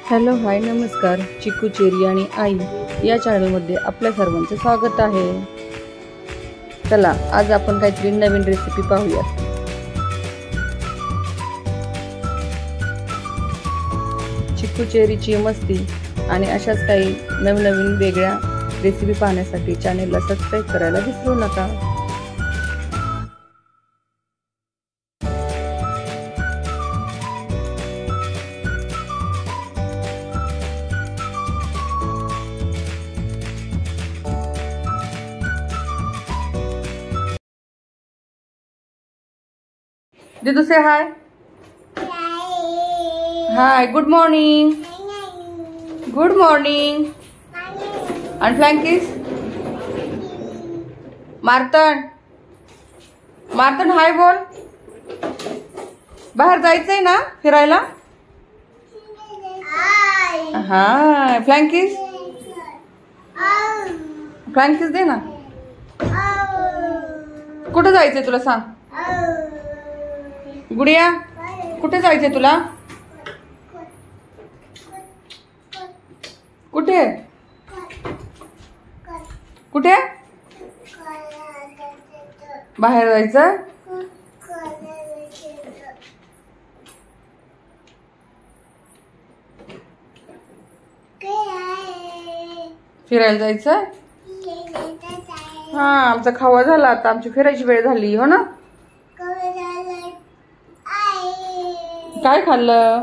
Hello hi नमस्कार, चिकू cherry आणि आई या चॅनलमध्ये आपल्या सर्वांचं स्वागत आहे। चला आज आपण काहीतरी नवीन रेसिपी पाहूया। चिकू चेरीची मस्ती आणि अशाच काही नवीन वेगळ्या रेसिपी पाहण्यासाठी चॅनलला सबस्क्राइब करायला विसरू नका। Did you say hi? Hi, good morning. Good morning. And flying kiss? Martin. Martin, hi बोल. बाहेर जायचंय ना फिरायला? हाय. Flying kiss? फ्लाइंग किस दे ना. कुठे जायचंय तुला सांग? गुडिया कुठे जायचंय तुला? कुठे कुठे बाहेर जायचं? फिरायला जायचं? हा, आमचा खावा झाला, आता आमची फिरायची वेळ झाली हो ना। काय खाल्लं?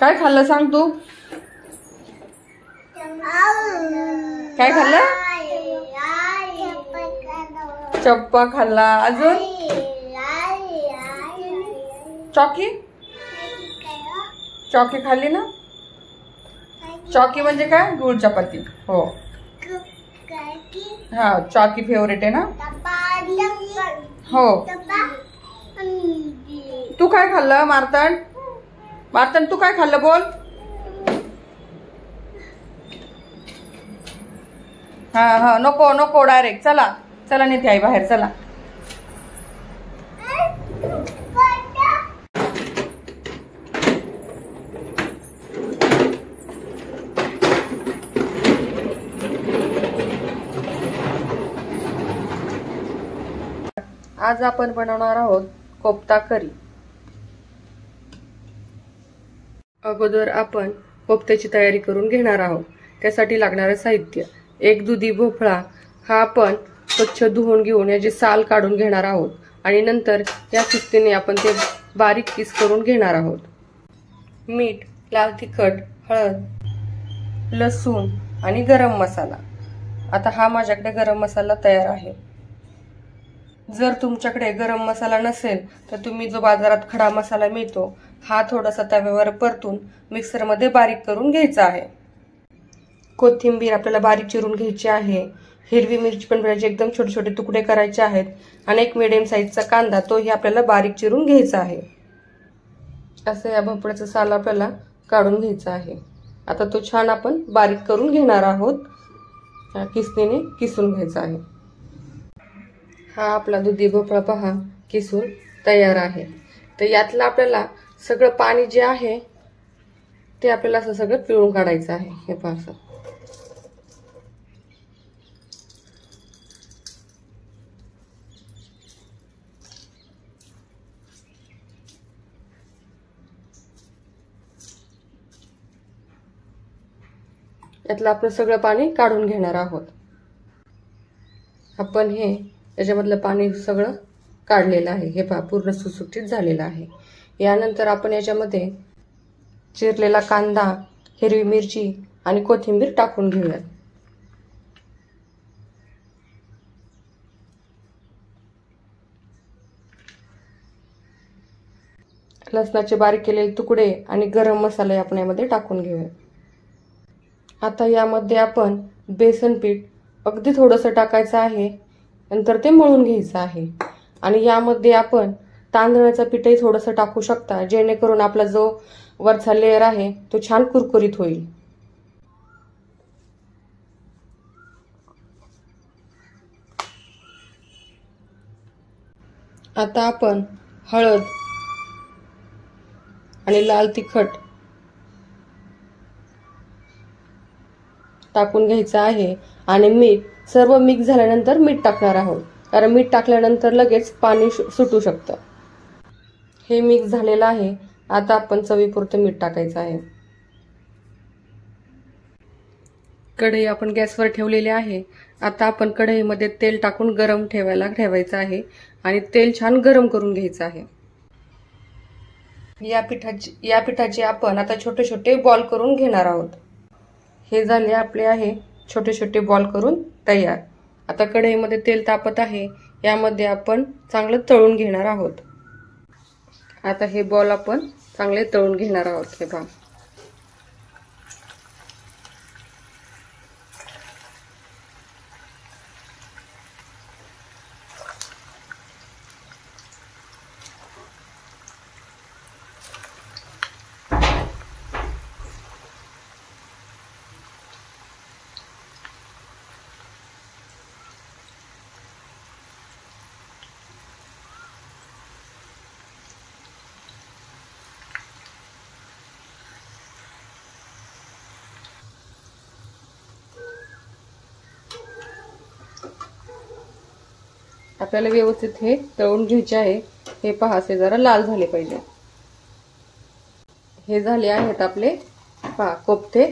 काय खाल्लं सांग तू? काय खाल्लं? चप्पा खाल्ला। अजून चॉकी? चॉकी खाल्ली ना? चॉकी म्हणजे काय? गुळ चपाती। हो हा, चॉकी फेवरेट आहे ना? हो। तू काय खाल्लं मार्तन? मार्तन तू काय खाल्लं बोल? हा हा, नको नको, डायरेक्ट चला चला नेते आई बाहेर, चला। आज आपण बनवणार आहोत कोफ्ता करी। अगोदर आपण कोफ्त्याची तयारी करून घेणार आहोत। त्यासाठी लागणारे साहित्य: एक दुधी भोपळा, हा आपण स्वच्छ धुवून घेऊन याची साल काढून घेणार आहोत आणि नंतर या किस्तीने आपण ते बारीक पीस करून घेणार आहोत। मीठ, लाल तिखट, हळद, लसूण आणि गरम मसाला। आता हा माझ्याकडे गरम मसाला तयार आहे। जर तुमच्याकडे गरम मसाला नसेल तर तुम्ही जो बाजारात खडा मसाला मिळतो हा थोडासा तव्यावर परतून मिक्सर मध्ये बारीक करून घ्यायचा आहे। कोथिंबीर आपल्याला बारीक चिरून घ्यायची आहे। हिरवी मिरची पण एकदम छोटे छोटे तुकडे करायचे आहेत आणि एक मीडियम साईजचा कांदा, तोही आपल्याला बारीक चिरून घ्यायचा आहे। असं या भोपळ्याचं साल आपल्याला काढून घ्यायचं आहे। आता तो छान आपण बारीक करून घेणार आहोत। किसणीने किसून घ्यायचा आहे। हा आपला दुधी भोपळा पहा किसून तयार आहे। तर यातलं आपल्याला सगळं पाणी जे आहे ते आपल्याला असं सगळं पिळून काढायचं आहे। हे पहा असं। यातलं आपण सगळं पाणी काढून घेणार आहोत। आपण हे त्याच्यामधलं पाणी सगळं काढलेलं आहे। हे पहा पूर्ण सुसुकीत झालेलं आहे। यानंतर आपण याच्यामध्ये चिरलेला कांदा, हिरवी मिरची आणि कोथिंबीर टाकून घेऊयात। लसणाचे बारीक केलेले तुकडे आणि गरम मसाला आपण यामध्ये टाकून घेऊयात। आता यामध्ये आपण बेसन पीठ अगदी थोडंसं टाकायचं आहे, नंतर ते मळून घ्यायचं आहे। आणि यामध्ये आपण तांदळाचं पीठही थोडंसं टाकू शकता, जेणेकरून आपला जो वरचा लेयर आहे तो छान कुरकुरीत होईल। आता आपण हळद आणि लाल तिखट टाकून घ्यायचं आहे आणि मीठ सर्व मिक्स झाल्यानंतर मीठ टाकणार आहोत, कारण मीठ टाकल्यानंतर लगेच पाणी सुटू शकतं। हे मिक्स झालेलं आहे। आता आपण चवीपुरतं मीठ टाकायचं आहे। कढई आपण गॅसवर ठेवलेली आहे। आता आपण कढईमध्ये तेल टाकून गरम ठेवायचं आहे आणि तेल छान गरम करून घ्यायचं आहे। या पिठाचे आपण आता छोटे छोटे बॉल करून घेणार आहोत। हे झाले आपले आहे छोटे छोटे बॉल करून तयार। आता कढईमध्ये तेल तापत आहे, यामध्ये आपण चांगलं तळून घेणार आहोत। आता हे बॉल आपण चांगले तळून घेणार आहोत। हे पहा, आपल्याला व्यवस्थित हे तळून घ्यायचे आहे। हे पहा, असे जरा लाल झाले पाहिजे। हे झाले आहेत आपले पहा कोफ्ते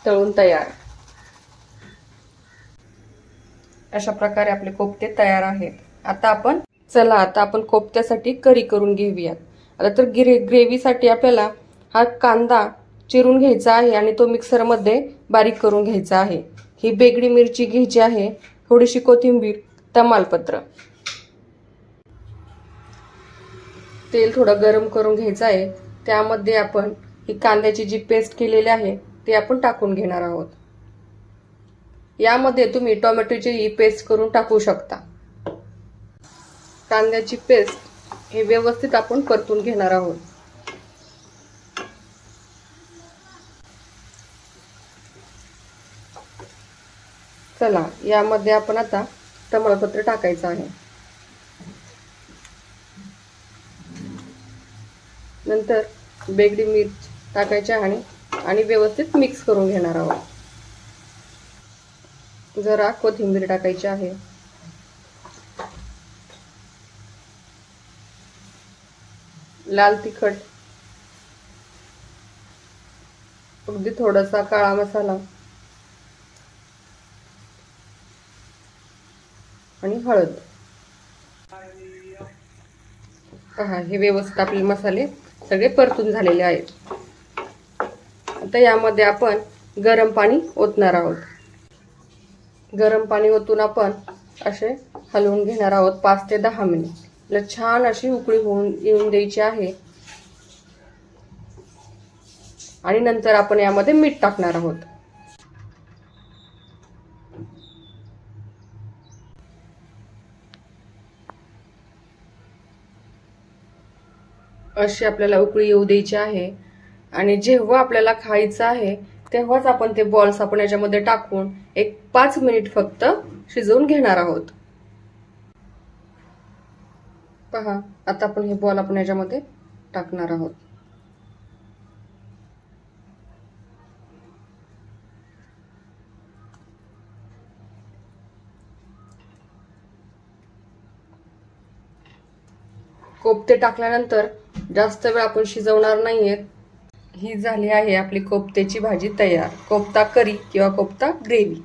तळून तयार। अशा प्रकारे आपले कोफ्ते तयार आहेत। आता आपण कोफ्त्यासाठी करी करून घेऊया। आता तर ग्रेव्हीसाठी आपल्याला हा कांदा चिरून घ्यायचा आहे आणि तो मिक्सर मध्ये बारीक करून घ्यायचा आहे। ही बेगडी मिरची घ्यायची आहे, थोडीशी कोथिंबीर, तमालपत्र। तेल थोडं गरम करून घ्यायचं आहे, त्यामध्ये आपण ही कांद्याची जी पेस्ट केलेली आहे ती आपण टाकून घेणार आहोत। यामध्ये तुम्ही टोमॅटोची पेस्ट करून टाकू शकता। कांद्याची पेस्ट हे व्यवस्थित आपण परतून घेणार आहोत। चला, यामध्ये आपण आता तमालपत्र टाकायचं आहे। नंतर बेगडी मिरची टाकायची आणि व्यवस्थित मिक्स करून घेणार आहोत। जरा कोथिंबीर टाकायची आहे। लाल तिखट, अगदी थोडासा काळा मसाला आणि हळद। पहा, हे व्यवस्थित आपले मसाले सगळे परतून झालेले आहेत। आता यामध्ये आपण गरम पाणी ओतणार आहोत। गरम पाणी ओतून आपण असे हलवून घेणार आहोत 5 ते 10 मिनिट। छान अशी उकळी येऊन द्यायची आहे आणि नंतर आपण यामध्ये मीठ टाकणार आहोत। अशी आपल्याला उकळी येऊ द्यायची आहे आणि जेव्हा आपल्याला खायचं आहे तेव्हाच आपण ते बॉल्स आपण याच्यामध्ये टाकून एक 5 मिनिट फक्त शिजवून घेणार आहोत। पहा, आता आपण हे बॉल आपण याच्यामध्ये टाकणार आहोत। कोफ्ते टाकल्यानंतर जास्त वेळ आपण शिजवणार नाहीये। ही झाली आहे आपली कोफ्त्याची भाजी तयार। कोफ्ता करी किंवा कोफ्ता ग्रेव्ही।